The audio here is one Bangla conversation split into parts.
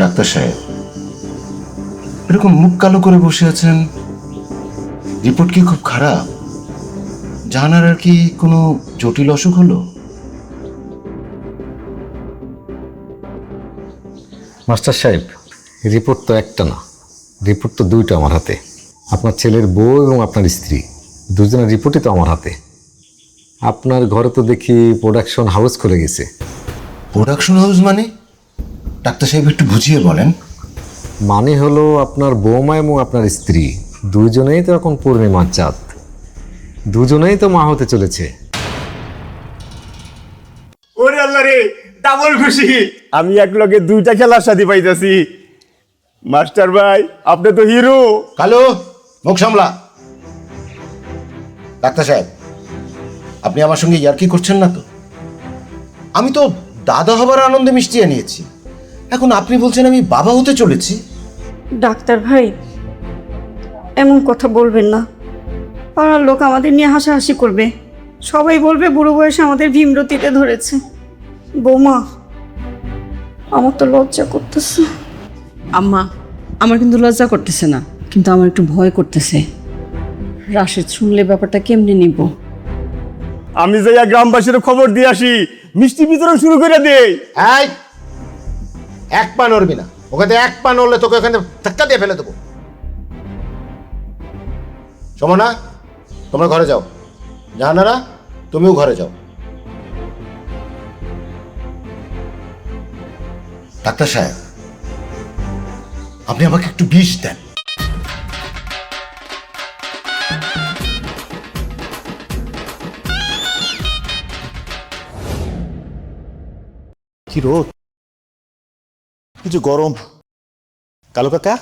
ডাক্তার সাহেব, এরকম মুখ কালো করে বসে আছেন, রিপোর্ট কি খুব খারাপ? জানার আর কি কোনো জটিল অসুখ হলো? মাস্টার সাহেব, রিপোর্ট তো একটা না, রিপোর্ট তো দুইটা আমার হাতে। আপনার ছেলের বউ এবং আপনার স্ত্রী দুজনের রিপোর্টই তো আমার হাতে। আপনার ঘরে তো দেখি প্রোডাকশন হাউস খুলে গেছে। প্রোডাকশন হাউস মানে? ডাক্তার সাহেব একটু বুঝিয়ে বলেন। মানে হলো আপনার বৌমা এবং আপনার স্ত্রী দুজনেই তো এখন পূর্ণিমার চাঁদ, দুজনেই তো মা হতে চলেছে। ওরে আল্লাহ রে, ডাবল খুশি। আমি এক লগে দুইটা খেলার সাথে পাইতাছি। মাস্টার ভাই, আপনি তো হিরো। কালো, মুখ সামলা। ডাক্তার সাহেব, আপনি আমার সঙ্গে ইয়ার্কি করছেন না তো? আমি তো দাদা হবার আনন্দে মিষ্টি নিয়েছি, এখন আপনি বলছেন আমি বাবা হতে চলেছি। ডাক্তার ভাই, এমন কথা বলবেন না। পাড়ার লোক আমাদের নিয়ে হাসাহাসি করবে, সবাই বলবে বুড়ো বয়সে আমাদের ভীমরতিতে ধরেছে। বৌমা, আমার তো লজ্জা করতেছে। আম্মা, আমার কিন্তু লজ্জা করতেছে না, কিন্তু আমার একটু ভয় করতেছে। রাশেদ শুনলে ব্যাপারটা কেমনে নিব? আমি যাইয়া গ্রামবাসীর খবর দিয়ে আসি, মিষ্টি বিতরণ শুরু করে দেই। এই, এক পা নড়বি না। ওখানে এক পা নড়লে তোকে ওখানে ধাক্কা দিয়ে ফেলে দেবো। সমনা, তোমরা ঘরে যাও। জাহানারা, তুমিও ঘরে যাও। ডাক্তার সাহেব, আপনি আমাকে একটু বিষ দেন। কি রোদ, কিছু গরম। কালো কাকা,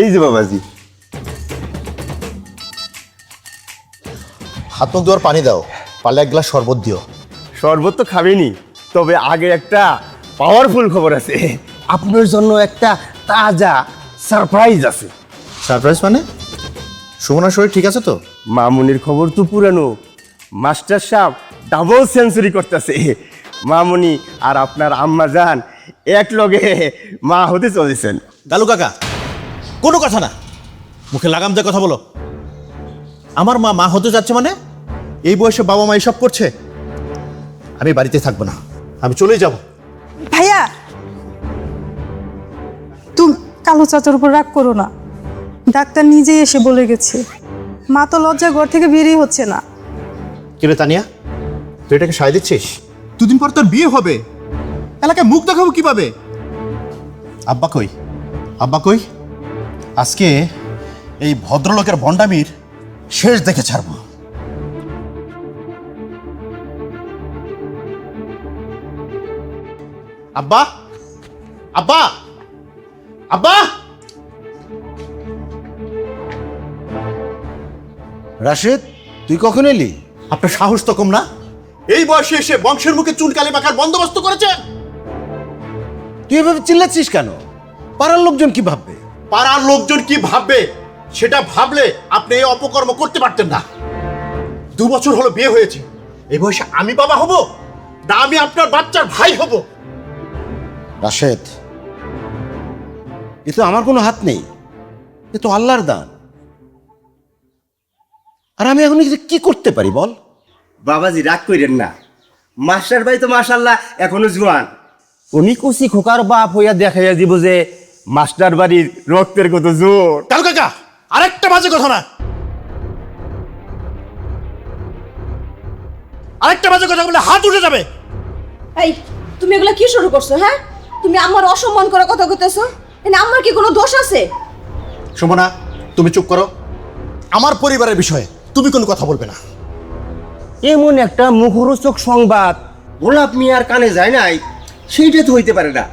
এই যে বাবাজি, হাত মুখ ধোয়ার পানি দাও, পারলে এক গ্লাস শরবত দিও। শরবত তো খাবেনি, তবে আগে একটা পাওয়ারফুল খবর আছে। আপনার জন্য একটা তাজা সারপ্রাইজ আছে। সারপ্রাইজ মানে? সুমনার শরীর ঠিক আছে তো? মামুনির খবর তো পুরানো। মাস্টার সাহেব ডাবল সেঞ্চুরি করতেছে। মামুনি আর আপনার আম্মা জান এক লগে মা হতে চলেছেন। কালু কাকা, কোনো কথা না, মুখে লাগাম দিয়ে কথা বলো। আমার মা মা হতে যাচ্ছে মানে? এই বয়সে বাবা মা এসব করছে? আমি বাড়িতে থাকবো না, আমি চলেই যাব। ভাইয়া, তুমি কালো চাচার উপর রাগ করো না। ডাক্তার নিজেই এসে বলে গেছে, মা তো লজ্জা ঘর থেকে বেরিয়ে হচ্ছে না। কিরে তানিয়া, তুই এটাকে সায় দিচ্ছিস? দুদিন পর তোর বিয়ে হবে, এলাকায় মুখ দেখাবো কিভাবে? আব্বা কই? আব্বা কই? আজকে এই ভদ্রলোকের ভণ্ডামির শেষ দেখে ছাড়বো। আব্বা, আব্বা, আব্বা! রাশেদ, তুই কখন এলি? আপনার সাহস তো কম না? এই বয়সে এসে বংশের মুখে চুন কালি মাখার বন্দোবস্ত করেছেন? তুই এভাবে চিল্লাচ্ছিস কেন? পাড়ার লোকজন কি ভাববে? পাড়ার লোকজন কি ভাববে সেটা ভাবলে আপনি এই অপকর্ম করতে পারতেন না। 2 বছর হলো বিয়ে হয়েছে, এই বয়সে আমি বাবা হব না আমি আপনার বাচ্চার ভাই হব? রাশেদ, এ তো আমার কোনো হাত নেই, এ তো আল্লাহর দান। আর আমি এখন কি করতে পারি বল? বাবাজি রাগ কইরেন না, মাস্টার ভাই তো মাশাল্লাহ এখনো জোয়ান। উনি কুচি খোকার বাপ হইয়া দেখাইয়া দিব যে মাস্টার বাড়ির রক্তের কত জোর। কালু কাকা, আরেকটা বাজে কথা না, আরেকটা বাজে কথা বললে হাত উঠে যাবে। এই, তুমি এগুলা কি শুরু করছো? হ্যাঁ, তুমি আমার অসম্মান করে কথা কইতেছো। এনে আমার কি কোনো দোষ আছে? সুমনা, তুমি চুপ করো। আমার পরিবারের বিষয়ে তুমি কোনো কথা বলবে না। এমন একটা মুখরোচক সংবাদ গোলাপ মিয়ার কানে যায় নাই, সেইটা তো হইতে পারে না।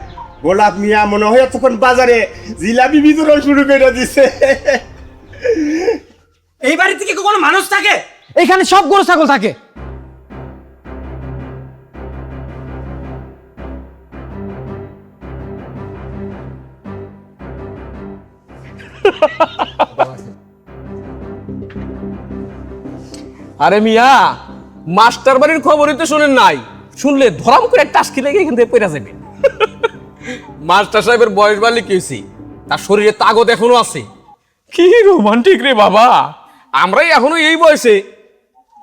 গোলাপ মিয়া মনে হয় তখন বাজারে জিলাপি বিতরণ শুরু করে দিছে। এই বাড়িতে কি কোনো মানুষ থাকে? এখানে সব গরু ছাগল থাকে। আরে মিয়া, মাস্টার বাড়ির খবরই তো শুনেন নাই। শুনলে ধরাম করে টাস্কি লেগে এখান থেকে পড়ে যাবে। মাস্টার সাহেবের বয়স বাড়লে কি হয়েছে, তার শরীরে তাগত এখনো আছে। কি রোমান্টিক রে বাবা, আমরাই এখনো এই বয়সে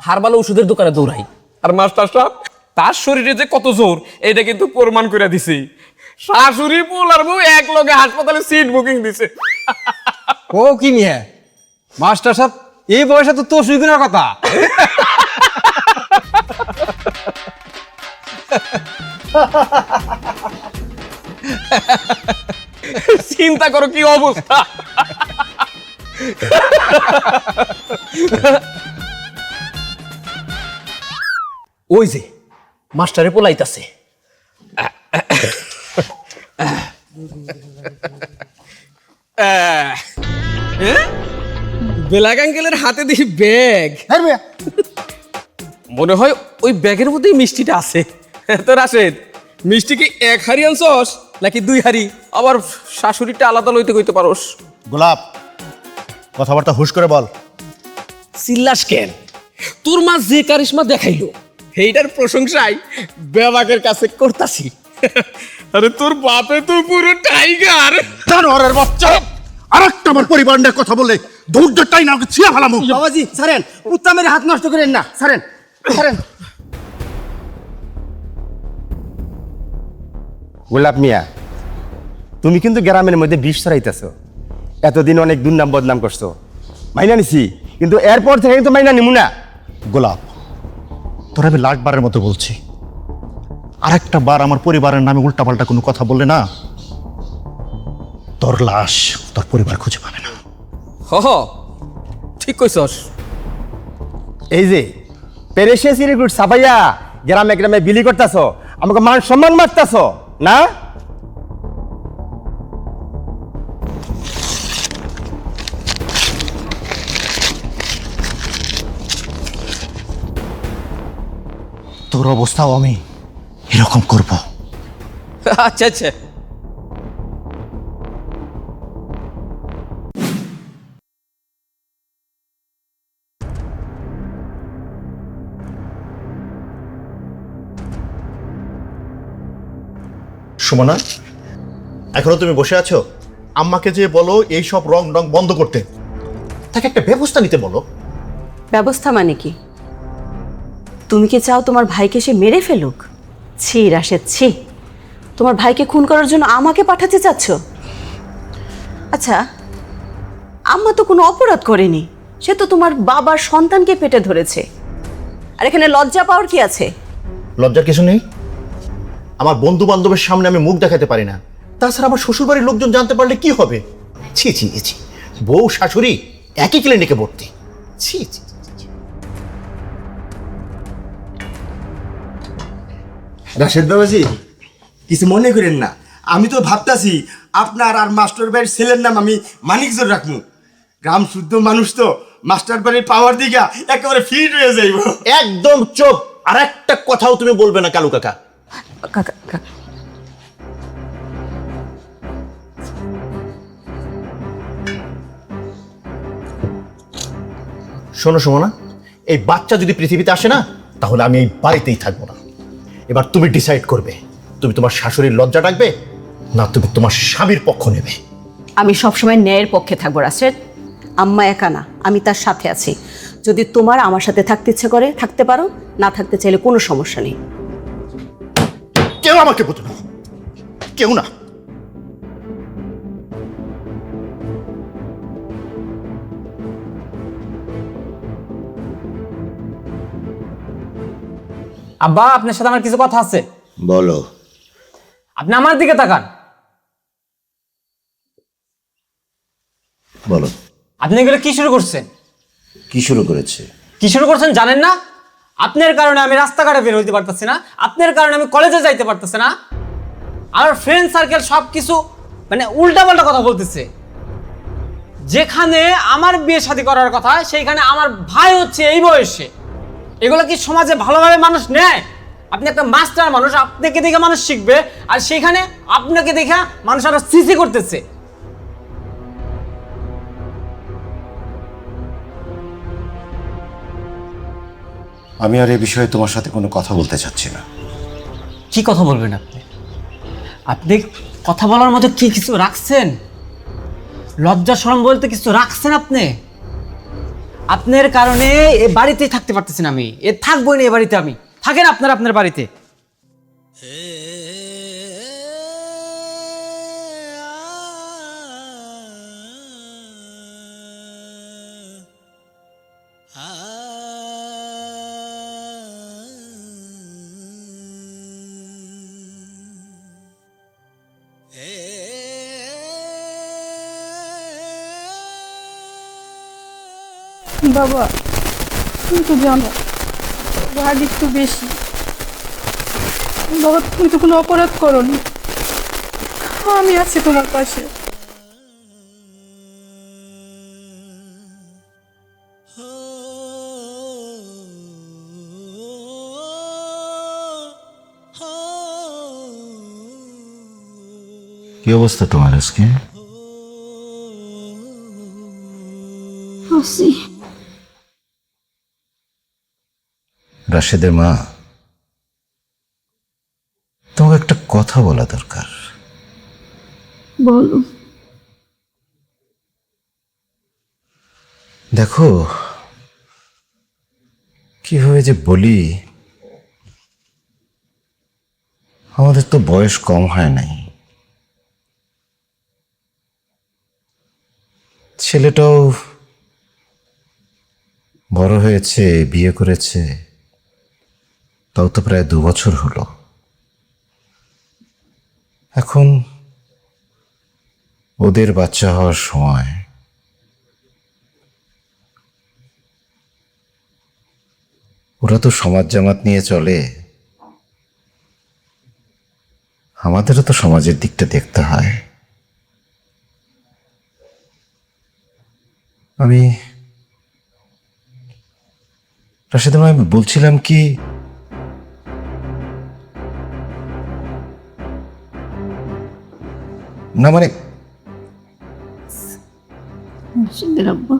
হারবাল ওষুধের দোকানে দৌড়াই, আর মাস্টার সাহেব তার শরীরে যে কত জোর এটা কিন্তু প্রমাণ করে দিছে। শাশুড়ি পোল আর বউ এক লগে হাসপাতালে সিট বুকিং দিছে। ও কি নিয়ে মাস্টার সাহেব এই বয়সে তো তোর সুইগুনার কথা। চিন্তা করো কি অবস্থা। ওই যে মাস্টারে পোলাইতাছে। বেলাগ আঙ্কেলের হাতে দেখি ব্যাগ, মনে হয় ওই ব্যাগের মধ্যেই মিষ্টিটা আছে। তো রাশেদ, মিষ্টি কি এক হাড়ি আনছস নাকি 2 হাড়ি? আবার শাশুড়িটা আলাদা লইতে কইতে পারোস। গোলাপ, কথাবার্তা হুশ করে বল। চিল্লাস কেন? তোর মা যে কারিশমা দেখাইলো সেইটার প্রশংসাই বেবাকের কাছে করতাছি। আরে তোর বাপে তো পুরো টাইগার। জানোয়ারের বাচ্চা, আরেকটা আমার পরিবার নিয়ে কথা বলে দৌড়টাই না আমাকে ছিঁড়ে ফেলামু। বাবাজি ছাড়েন, কুত্তা মেরে হাত নষ্ট করেন না, ছাড়েন ছাড়েন। গোলাপ মিয়া, তুমি কিন্তু গ্রামের মধ্যে বিষ ছড়াইতেছো। এতদিন অনেক দুর্নাম বদনাম করছো, মাইনা নিছি, কিন্তু এরপর থেকে কিন্তু মাইনা নিমু না। গোলাপ, তোর আমি লাখবারের মতো বলছি, আরেকটা বার আমার পরিবারের নামে উল্টাপাল্টা কোনো কথা বললে না, তোর লাশ তোর পরিবার খুঁজে পাবে না। হ ঠিক কইছস। এই যে পেরেশে সিরিকুট সাফাইয়া গ্রামে গ্রামে বিলি করতেছ, আমাকে মান সম্মান মারতেছ না? তোর অবস্থাও আমি এরকম করব। আচ্ছা আচ্ছা, সুমনা, এখনো তুমি বসে আছো? আম্মাকে যে বলো এই সব রং রং বন্ধ করতে, তাকে একটা ব্যবস্থা নিতে বলো। ব্যবস্থা মানে কি? তুমি কি চাও তোমার ভাইকে সে মেরে ফেলুক? ছি রাশেদ, ছি। তোমার ভাইকে খুন করার জন্য আমাকে পাঠাতে চাচ্ছ? আচ্ছা, আম্মা তো কোনো অপরাধ করেনি, সে তো তোমার বাবার সন্তানকে পেটে ধরেছে। আর এখানে লজ্জা পাওয়ার কি আছে? লজ্জার কিছু নেই। আমার বন্ধু বান্ধবের সামনে আমি মুখ দেখাতে পারি না, তাছাড়া আমার শ্বশুরবাড়ির লোকজন জানতে পারলে কি হবে? ছি ছি ছি, বউ শাশুড়ি একই ক্লিনিকে ভর্তি। ছি ছি। রাশেদ বাবাজি, কিছু মনে করেন না, আমি তো ভাবতাছি আপনার আর মাস্টার ভাইয়ের ছেলের নাম আমি মানিকজোর রাখবো। গ্রাম শুদ্ধ মানুষ তো, মাস্টার বাড়ির পাওয়ার দিকে একেবারে ফিট হয়ে যাইব। একদম চুপ, আর একটা কথাও তুমি বলবে না কালু কাকা। শোনো সুমনা, এই বাচ্চা যদি পৃথিবীতে আসে না, তাহলে আমি এই বাড়িতেই থাকবো না। এবার তুমি ডিসাইড করবে, তুমি তোমার শাশুড়ির লজ্জা ডাকবে না তুমি তোমার স্বামীর পক্ষ নেবে। আমি সবসময় ন্যায়ের পক্ষে থাকবো রাশেদ। আম্মা একা না, আমি তার সাথে আছি। যদি তোমার আমার সাথে থাকতে ইচ্ছে করে থাকতে পারো, না থাকতে চাইলে কোনো সমস্যা নেই। কেউ আমাকে বোঝো না, কেউ না। আব্বা, আপনার সাথে আমার কিছু কথা আছে। বলো। আপনি আমার দিকে তাকান। বলো। আপনি এগুলো কি শুরু করছেন? কি শুরু করেছে? কি শুরু করছেন জানেন না? আপনার কারণে আমি রাস্তাঘাটে বের হইতে পারতেছি না, আপনার কারণে আমি কলেজে যাইতে পারতেছি না, আমার ফ্রেন্ড সার্কেল সব কিছু মানে উল্টাপাল্টা কথা বলতেছে। যেখানে আমার বিয়ে শাদী করার কথা, সেইখানে আমার ভাই হচ্ছে এই বয়সে। এগুলো কি সমাজে ভালোভাবে মানুষ নেয়? আপনি একটা মাস্টার মানুষ, আপনাকে দেখে মানুষ শিখবে, আর সেইখানে আপনাকে দেখে মানুষ আরো সিসি করতেছে। আমি আর এ বিষয়ে তোমার সাথে কোনো কথা বলতে চাচ্ছি না। কি কথা বলবেন আপনি? আপনি কথা বলার মতো কি কিছু রাখছেন? লজ্জা শরম বলতে কিছু রাখছেন আপনি? আপনার কারণে এ বাড়িতেই থাকতে পারতেছি না আমি, এ থাকবোই না এ বাড়িতে আমি। থাকেন আপনারা আপনার বাড়িতে। বাবা, তুমি তো জানো রাগ একটু বেশি। বাবা, তুমি তো কোনো অপরাধ করোনি, আমি আছি তোমার পাশে। কি অবস্থা তোমার আজকে? আছি। রাশেদের মা, তোমাকে একটা কথা বলা দরকার। বলো। দেখো, কিভাবে যে বলি, আমাদের তো বয়স কম হয় নাই। ছেলেটাও বড় হয়েছে, বিয়ে করেছে, তাও তো প্রায় 2 বছর হলো। এখন ওদের বাচ্চা হওয়ার সময়। ওরা তো সমাজ জামাত নিয়ে চলে, আমাদেরও তো সমাজের দিকটা দেখতে হয়। আমি রাশেদের মা, আমি বলছিলাম কি, না মানে রাশেদের আব্বা,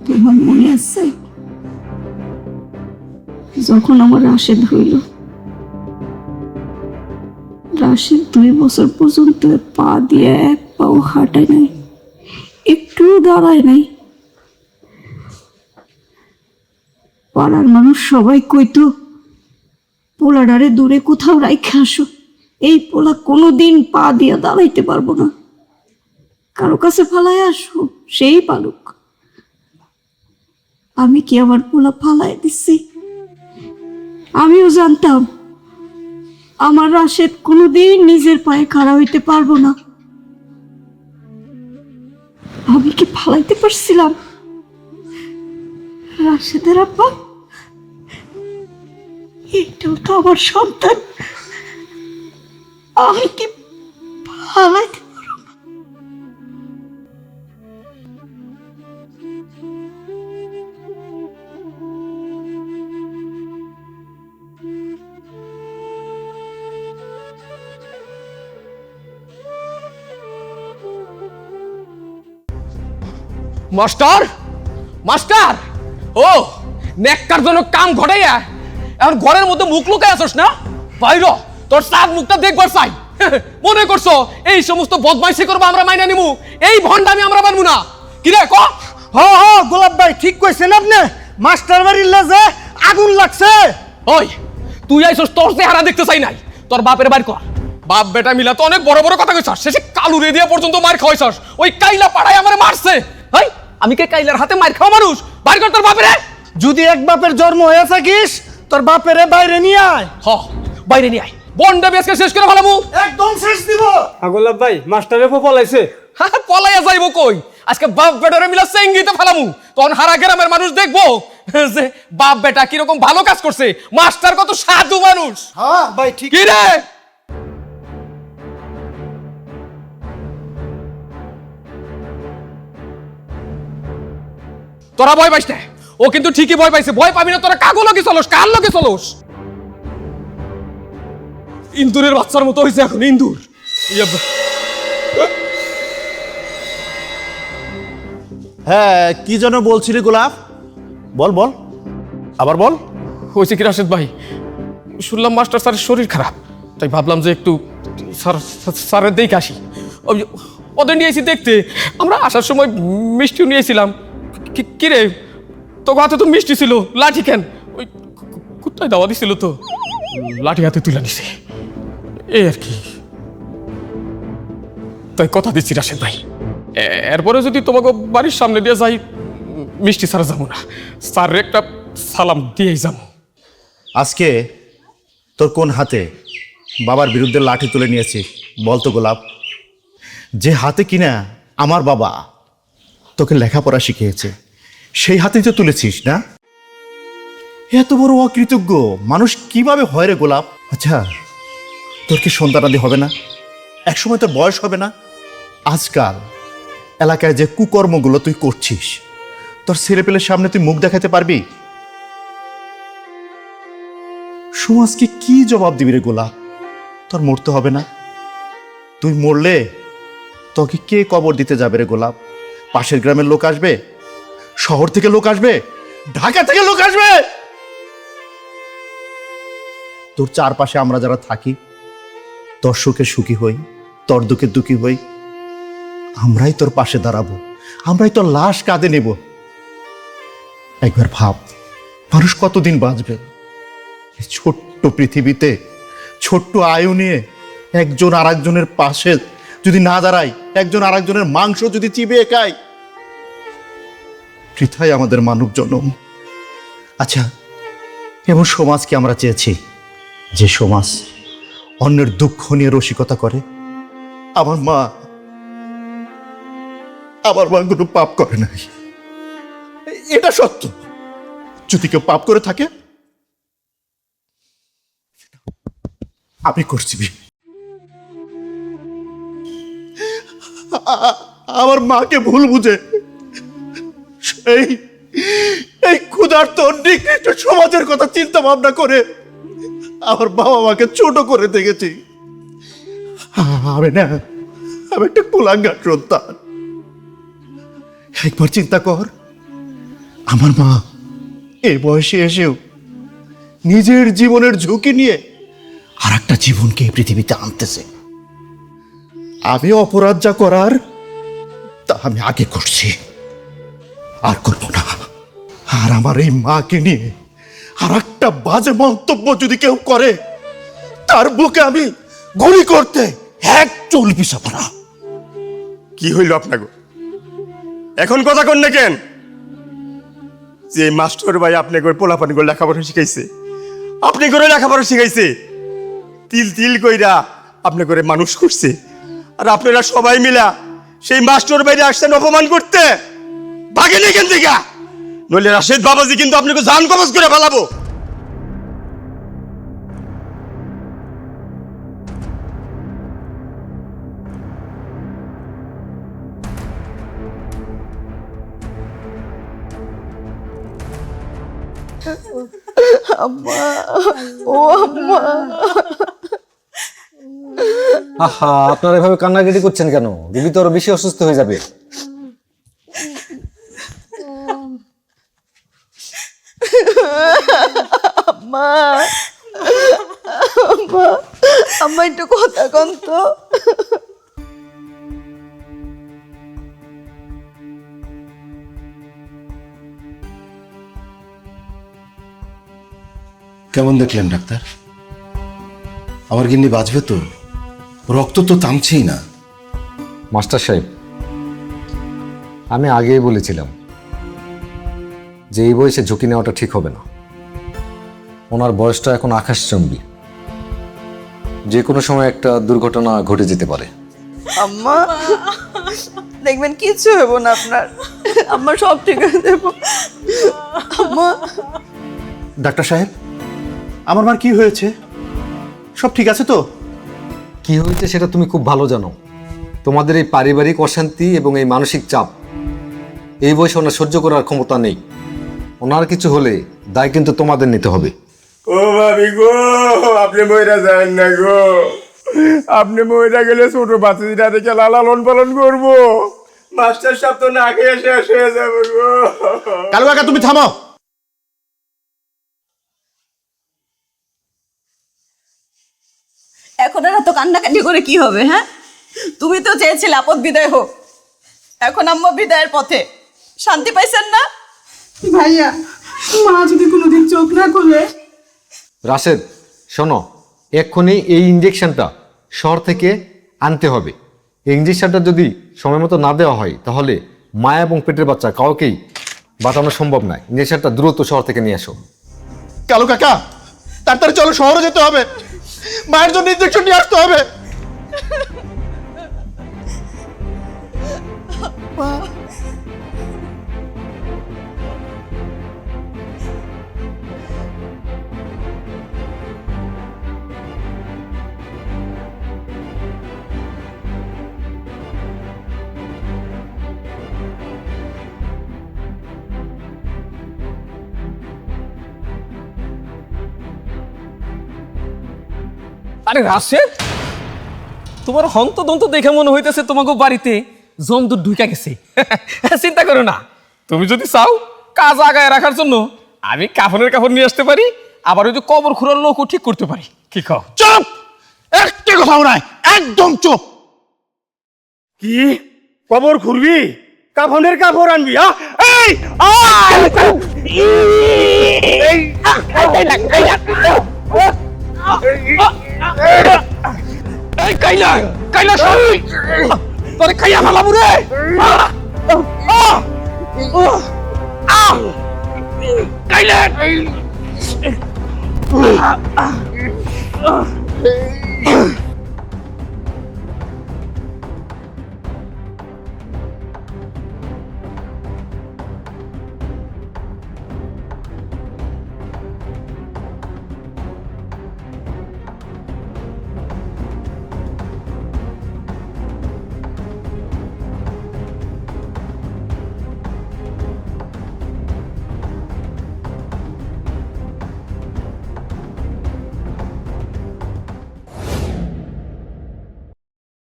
তোমার মনে আছে যখন আমার রাশেদ হইল, রাশেদ 2 বছর পর্যন্ত পা দিয়ে এক পাও হাঁটায় নাই, একটু দাঁড়ায় নাই। পাড়ার মানুষ সবাই কইতো, পোলাডারে দূরে কোথাও রাইখে আসো, এই পোলা কোনোদিন পা দিয়া দাঁড়াইতে পারবো না, কারো কাছে ফালায় আসো, সেই পালুক। আমি কি আমার পোলা ফালায় দিছি? আমিও জানতাম আমার রাশেদ কোনোদিন নিজের পায়ে খাড়া হইতে পারবো না। আমি কি ফালাইতে পারছিলাম? রাশেদের আব্বা, এটাও তো আমার সন্তান, আমি কি ফালাইতে পারবো না? মাস্টার, মাস্টার, ও নেককারজনক কাম ঘটাইয়া এখন ঘরের মধ্যে মুখ লুকাই আসছ না? বাইর হ, তোর সাত মুখটা দেখবার চাই। মনে করছো এই সমস্ত বদমাইশি করবো আমরা মাইনা নিমু? এই ভন্ডামি আমরা মানবো না। কি রে ক? গোলাপ ভাই ঠিক কইছেন আপনি। মাস্টার বাড়ির লাজে আগুন লাগছে। ওই তুই আইছস, তোর চেহারা দেখতে চাই নাই। তোর বাপের বাইর কর। বাপ বেটা মিলা তো অনেক বড় বড় কথা কইছস, শেষে কালুরে দিয়া পর্যন্ত মার খাওয়াইছস। ওই কাইলা পাড়ায় আমারে মারছে। হাই, আমি কে কাইলার হাতে মার খাওয়া মানুষ? বাইর কর তোর বাপেরে। যদি এক বাপের জন্ম হয়ে থাকিস, তোর বাপেরে বাইরে নিয়ে আয়। হ, বাইরে নিয়ে আয়, বন্ডা বেসকে শেষ করে ফেলামু। একদম শেষ দিব। গোলাপ ভাই, মাস্টারে পলাইছে। পলাইয়া যাইব কই? আজকে বাপ বেটারে মিলা চেঙ্গিতে ফেলামু। তখন হারা গ্রামের মানুষ দেখবো যে বাপ বেটা কিরকম ভালো কাজ করছে, মাস্টার কত সাধু মানুষ। হ্যাঁ ভাই ঠিক। কি রে, তোরা ভয় পাইস না? ও কিন্তু ঠিকই ভয় পাইছে। ভয় পাবি না তোরা। কাগো লগে চলোস, কার লগে চলোস? ইন্দুরের বাচ্চার মতো হয়েছে এখন, ইন্দুর। হ্যাঁ, কি যেন বলছিলি গোলাপ? বল বল, আবার বল। হয়েছে কি রাশেদ ভাই, শুনলাম মাস্টার স্যারের শরীর খারাপ, তাই ভাবলাম যে একটু স্যারের দেখে আসি। ওদের নিয়েছি দেখতে, আমরা আসার সময় মিষ্টিও নিয়েছিলাম। কিরে, তো হাতে তো মিষ্টি ছিল, লাঠি কেন? ওই কুত্তায় দাওয়া দিছিল তো, লাঠি হাতে তুলে নিছে, এই আর কি। তাই কথা দিচ্ছি রাশেদ ভাই, এরপরে যদি তোমাকে বাড়ির সামনে দিয়ে যাই, মিষ্টি ছাড়া যাবো না, স্যার একটা সালাম দিয়েই যাবো। আজকে তোর কোন হাতে বাবার বিরুদ্ধে লাঠি তুলে নিয়েছিস বলতো গোলাপ? যে হাতে কিনা আমার বাবা তোকে লেখাপড়া শিখিয়েছে, সেই হাতেই তো তুলেছিস না? এত বড় অকৃতজ্ঞ মানুষ কিভাবে হয় রে গোলাপ? আচ্ছা, তোর কি সন্তানাদি হবে না? একসময় তোর বয়স হবে না? আজকাল এলাকায় যে কুকর্মগুলো তুই করছিস, তোর ছেলেপেলের সামনে তুই মুখ দেখাতে পারবি? সমাজকে কি জবাব দিবি রে গোলাপ? তোর মরতে হবে না? তুই মরলে তোকে কে কবর দিতে যাবে রে গোলাপ? পাশের গ্রামের লোক আসবে, শহর থেকে লোক আসবে, ঢাকা থেকে লোক আসবে। তোর চারপাশে আমরা যারা থাকি, তোর সুখে সুখী হই, তোর দুঃখে দুঃখী হই, আমরাই তোর পাশে দাঁড়াবো, আমরাই তোর লাশ কাঁধে নেব। একবার ভাব, মানুষ কতদিন বাঁচবে এই ছোট্ট পৃথিবীতে? ছোট্ট আয়ু নিয়ে একজন আর একজনের পাশে যদি না দাঁড়াই, একজন আর একজনের মাংস যদি চিবিয়ে খাই, বৃথাই আমাদের মানব জন্ম। আচ্ছা, এমন সমাজকে আমরা চেয়েছি যে সমাজ অন্যের দুঃখ নিয়ে রসিকতা করে? আমার মা কোনো পাপ করে নাই, এটা সত্য। যদি কেউ পাপ করে থাকে, আমি করছি। আমার মাকে ভুল বুঝে এই ক্ষুধার্ত নিকৃষ্ট সমাজের কথা চিন্তা ভাবনা করে আমার বাবা মাকে ছোট করে দেখেছি। আমি একটা কুলাঙ্গার সন্তান। একবার চিন্তা কর, আমার মা এই বয়সে এসেও নিজের জীবনের ঝুঁকি নিয়ে আর একটা জীবনকে এই পৃথিবীতে আনতেছে। আমি অপরাধ যা করার তা আমি আগে করছি, আর করব না। আর আমার এই মাকে নিয়ে আর একটা বাজে মন্তব্য যদি কেউ করে, তার বুকে আমি গুলি করতে এক চুল পিছাবো না। কি হইল আপনাকে? এখন কথা কন না কেন? যে মাস্টার ভাই আপনি করে পোলাপানি করে লেখাপড়া শিখাইছে, আপনি করে লেখাপড়া শিখাইছে, তিল তিল কইরা আপনি করে মানুষ করছে, আর আপনারা সবাই মিলা সেই মাস্টার বাইরে আসছেন অপমান করতে। ভাগেন এখান থেকে, নইলে রাশেদ বাবাজি কিন্তু আপনাকে জান কবজ করে ফেলাবো। আহা, আপনারা এভাবে কান্নাকাটি করছেন কেন? রুবি তো আরো বেশি অসুস্থ হয়ে যাবে। আম্মা একটু কথা কন তো। কেমন দেখলেন ডাক্তার? আমার গিন্নি বাঁচবে তো? রক্ত তো থামছেই না। মাস্টার সাহেব, আমি আগেই বলেছিলাম যে এই বয়সে ঝুঁকি নেওয়াটা ঠিক হবে না। ওনার বয়সটা এখন আকাশচুম্বী, যে কোনো সময় একটা দুর্ঘটনা ঘটে যেতে পারে। আম্মা দেখবেন কিচ্ছু হইব না আপনার, আম্মা সব ঠিক হয়ে যাবো। আম্মা। ডাক্তার সাহেব, আমার মার কি হয়েছে? সব ঠিক আছে তো? কি হয়েছে সেটা তুমি খুব ভালো জানো। তোমাদের এই পারিবারিক অশান্তি এবং এই মানসিক চাপ এই বয়সে ওনার সহ্য করার ক্ষমতা নেই। ওনার কিছু হলে দায় কিন্তু তোমাদের নিতে হবে। ও ভাবি গো, আপনি মইরা যান না গো। আপনি মইরা গেলে ছোট বাচ্চাটা দেখে লালন পালন করবো, মাস্টার সাহেব তো না খেয়ে শেষ হয়ে যাবে গো। কালু কাকা, তুমি থামো। এখন আর এত কান্নাকাটি করে কি হবে? হ্যাঁ, তুমি তো চেয়েছিলে আপদ বিদায় হোক, এখন আম্মা বিদায়ের পথে। শান্তি পাইছেন না? ভাইয়া, মা যদি কোনোদিন চোখ না খুলে। রাশেদ শোনো, এক্ষুনি এই ইঞ্জেকশনটা শহর থেকে আনতে হবে। এই ইঞ্জেকশনটা যদি সময় মতো না দেওয়া হয় তাহলে মা এবং পেটের বাচ্চা কাউকেই বাঁচানো সম্ভব নয়। ইঞ্জেকশনটা দ্রুত শহর থেকে নিয়ে আসো। কালু কাকা, তাড়াতাড়ি চলো, শহরে যেতে হবে, মায়ের জন্য ইঞ্জেকশন নিয়ে আসতে হবে। আরে রাশেদ, তোমার হন্তদন্ত দেখে মনে হইতেছে তোমাকে বাড়িতে জমদূর ঢুকে গেছে। চিন্তা করো না, তুমি যদি চাও কাজ আগায় রাখার জন্য আমি কাফনের কাপড় নিয়ে আসতে পারি, আবার ওই যে কবর খুঁড়ার লোকও ঠিক করতে পারি। কি খাও? চুপ, একটা কথাও নাই, একদম চুপ। কি কবর খুলবি? কাফনের কাপড় আনবি? কাইলা কাইলা তোরে খাইয়া ফেলাবো রে। কাইলা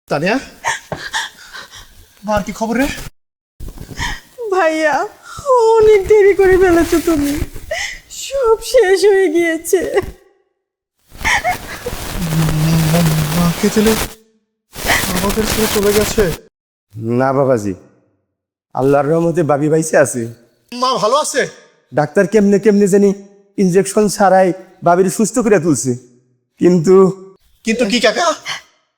তানিয়া, মার কি খবর রে? ভাইয়া, অনেক দেরি করে ফেলেছো তুমি, সব শেষ হয়ে গিয়েছে। মাকে ছেলে আমাদের ছেড়ে চলে গেছে? না বাবাজি, আল্লাহর রহমতে বাবি বাইসে আছে। মা ভালো আছে? ডাক্তার কেমনে কেমনে জানি ইনজেকশন ছাড়াই বাবির সুস্থ করে তুলছে, কিন্তু কিন্তু কি কাকা?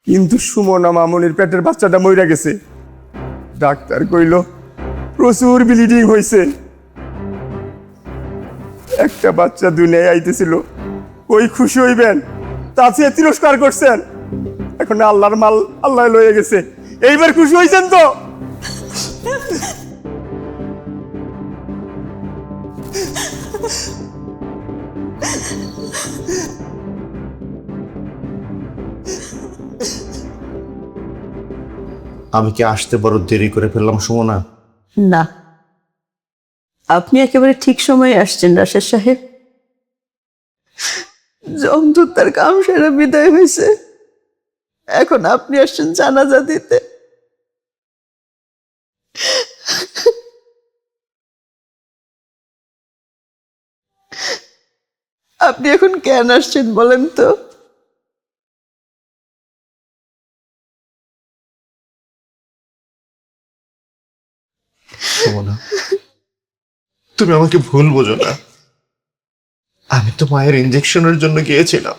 কিন্তু সুমনা মামনির পেটের বাচ্চাটা মইরা গেছে। ডাক্তার কইল প্রচুর ব্লিডিং হয়েছে। একটা বাচ্চা দুনিয়ায় আইতেছিল, ওই খুশি হইবেন, তা চেয়ে তিরস্কার করছেন। এখন আল্লাহর মাল আল্লাহ লয়ে গেছে, এইবার খুশি হয়েছেন তো? আমি কি আসতে বড় দেরি করে ফেললাম সুমনা? না, আপনি একেবারে ঠিক সময়ে আসছেন রাশেদ সাহেব। জমদূত তার কাম সেরে বিদায় হয়েছে, এখন আপনি আসছেন জানাজা দিতে। আপনি এখন কেন আসছেন বলেন তো? সুমনা, তুমি আমাকে ভুল বোঝো না। আমি তো মায়ের ইঞ্জেকশনের জন্য গিয়েছিলাম।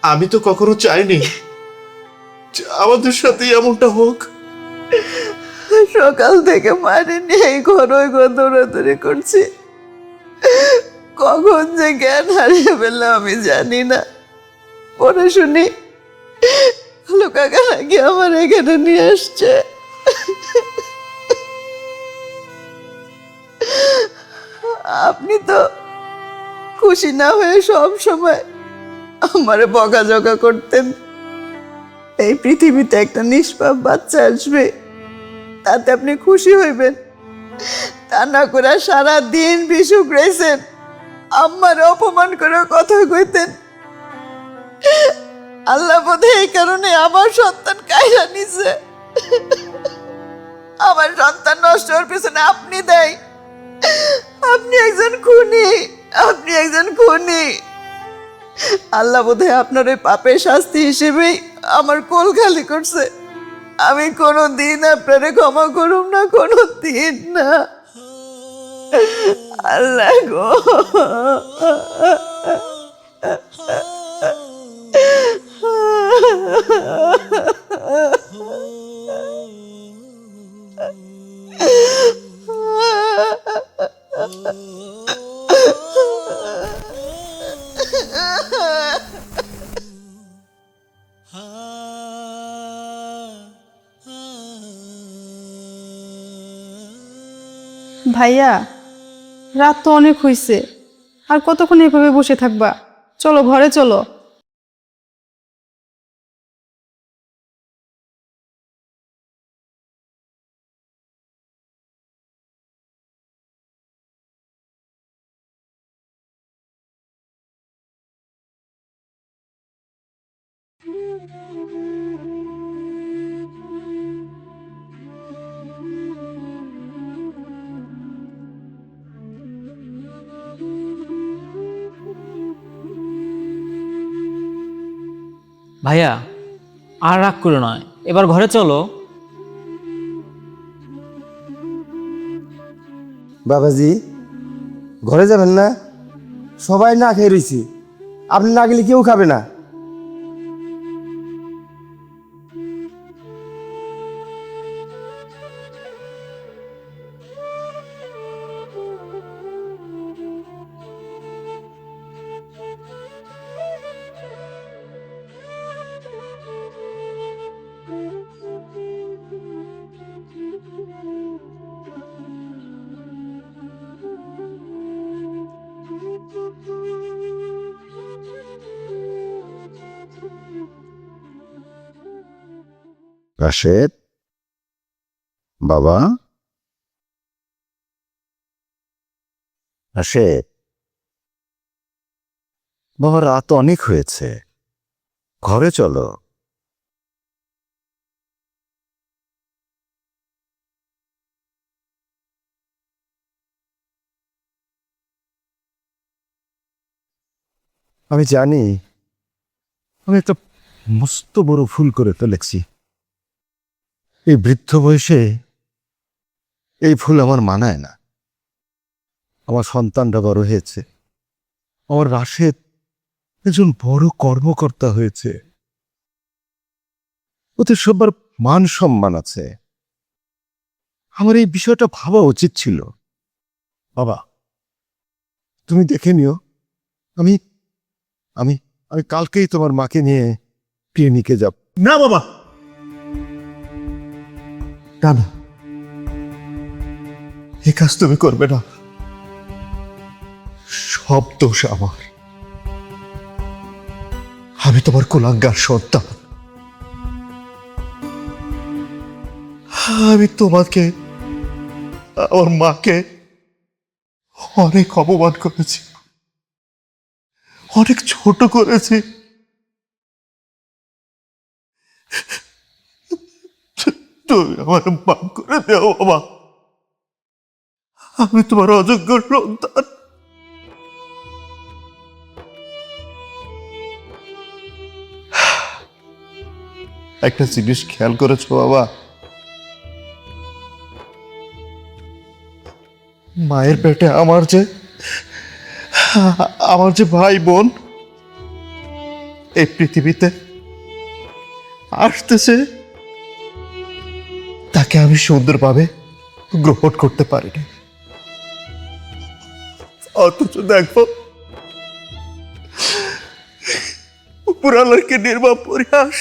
আমি তো কখনো চাইনি যে আমাদের সাথে এমনটা হোক। সকাল থেকে মারে নিয়ে ঘর দৌড়াদৌড়ি করছি, কখন যে জ্ঞান হারিয়ে ফেললাম আমি জানি না। পরে শুনি লোকাকা নাকি আমার এখানে নিয়ে আসছে। আপনি তো খুশি না হয়ে সব সময় আমারে বকাঝকা করতেন। এই পৃথিবীতে একটা নিষ্পাপ বাচ্চা আসবে, তাতে আপনি খুশি হইবেন, তা না করে সারাদিন বিশুক রয়েছেন, আম্মারে অপমান করে কথা কইতেন। আল্লাহ বোধ এই কারণে আমার সন্তান কাইরা নিছে। আমার সন্তান নষ্ট হওয়ার পিছনে আপনি দেয়। আপনি একজন খুনি, আপনি একজন খুনি। আল্লাহ বোধহয় আপনার ওই পাপের শাস্তি হিসেবেই আমার কোল খালি করছে। আমি কোনো দিন আপনারে ক্ষমা করুম না, কোনো দিন না। আল্লাহ গো, ভাইয়া, রাত তো অনেক হইছে, আর কতক্ষণ এভাবে বসে থাকবা? চলো ঘরে চলো। ভাইয়া আর রাগ করো নয়, এবার ঘরে চলো। বাবাজি, ঘরে যাবেন না? সবাই না খেয়ে রয়েছি, আপনি না গেলে কেউ খাবে না। রাশেদ বাবা, রাশেদ বাবা, রাত অনেক হয়েছে, ঘরে চলো। আমি জানি আমি একটা মস্ত বড় ভুল করে ফেলেছি। এই বৃদ্ধ বয়সে এই ভুল আমার মানায় না। আমার সন্তানটা বড় হয়েছে, আমার রাশেদ একজন বড় কর্মকর্তা হয়েছে, ওদের সবার মান সম্মান আছে। আমার এই বিষয়টা ভাবা উচিত ছিল। বাবা, তুমি দেখে নিও, আমি আমি আমি কালকেই তোমার মাকে নিয়ে ক্লিনিকে যাব। না বাবা, না না, এই কাজ তুমি করবে না। সব দোষ আমার। আমি তোমার কুলাঙ্গার সন্তান। আমি তোমাকে, আমার মাকে অনেক অপমান করেছি, অনেক ছোট করেছি। তুমি আমার মাফ করে দেও বাবা। আমি তোমার অযোগ্য সন্তান। একটা জিনিস খেয়াল করেছো বাবা, মায়ের পেটে আমার যে ভাই বোন এই পৃথিবীতে আসতেছে, তাকে আমি সুন্দরভাবে গ্রহণ করতে পারিনি। অথচ দেখো, উপরালারকে নির্মম পরিহাস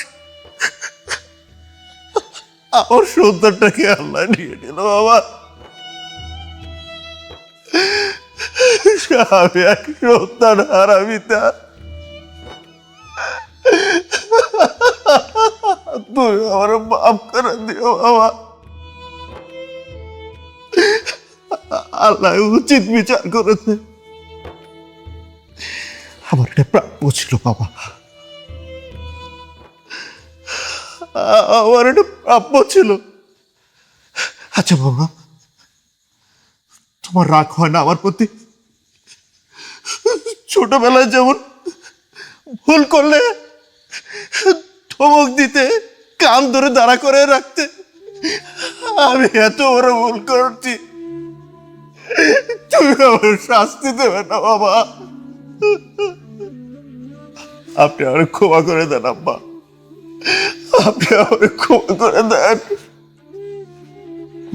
আমার সন্তানটাকে আল্লাহ নিয়ে নিল বাবা। আমি এক সন্তান হারামিতা। তুমি আমার মাফ করে দিও বাবা। আল্লাহ উচিত বিচার করেছে। আমার এটা প্রাপ্য ছিল বাবা, আমার এটা প্রাপ্য ছিল। আচ্ছা বাবা, তোমার রাগ হয় না আমার প্রতি? ছোটবেলায় যেমন ভুল করলে ধমক দিতে, কান ধরে দাঁড়া করে রাখতে। আমি এত বড় ভুল করছি, তুমি আমার শাস্তি দেবে না বাবা। আপনি আমার ক্ষমা করে দেন আব্বা, আপনি আমার ক্ষমা করে দেন।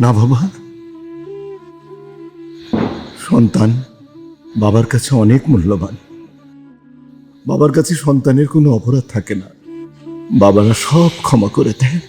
না বাবা, সন্তান বাবার কাছে অনেক মূল্যবান। বাবার কাছে সন্তানের কোনো অপরাধ থাকে না, বাবারা সব ক্ষমা করে দেয়।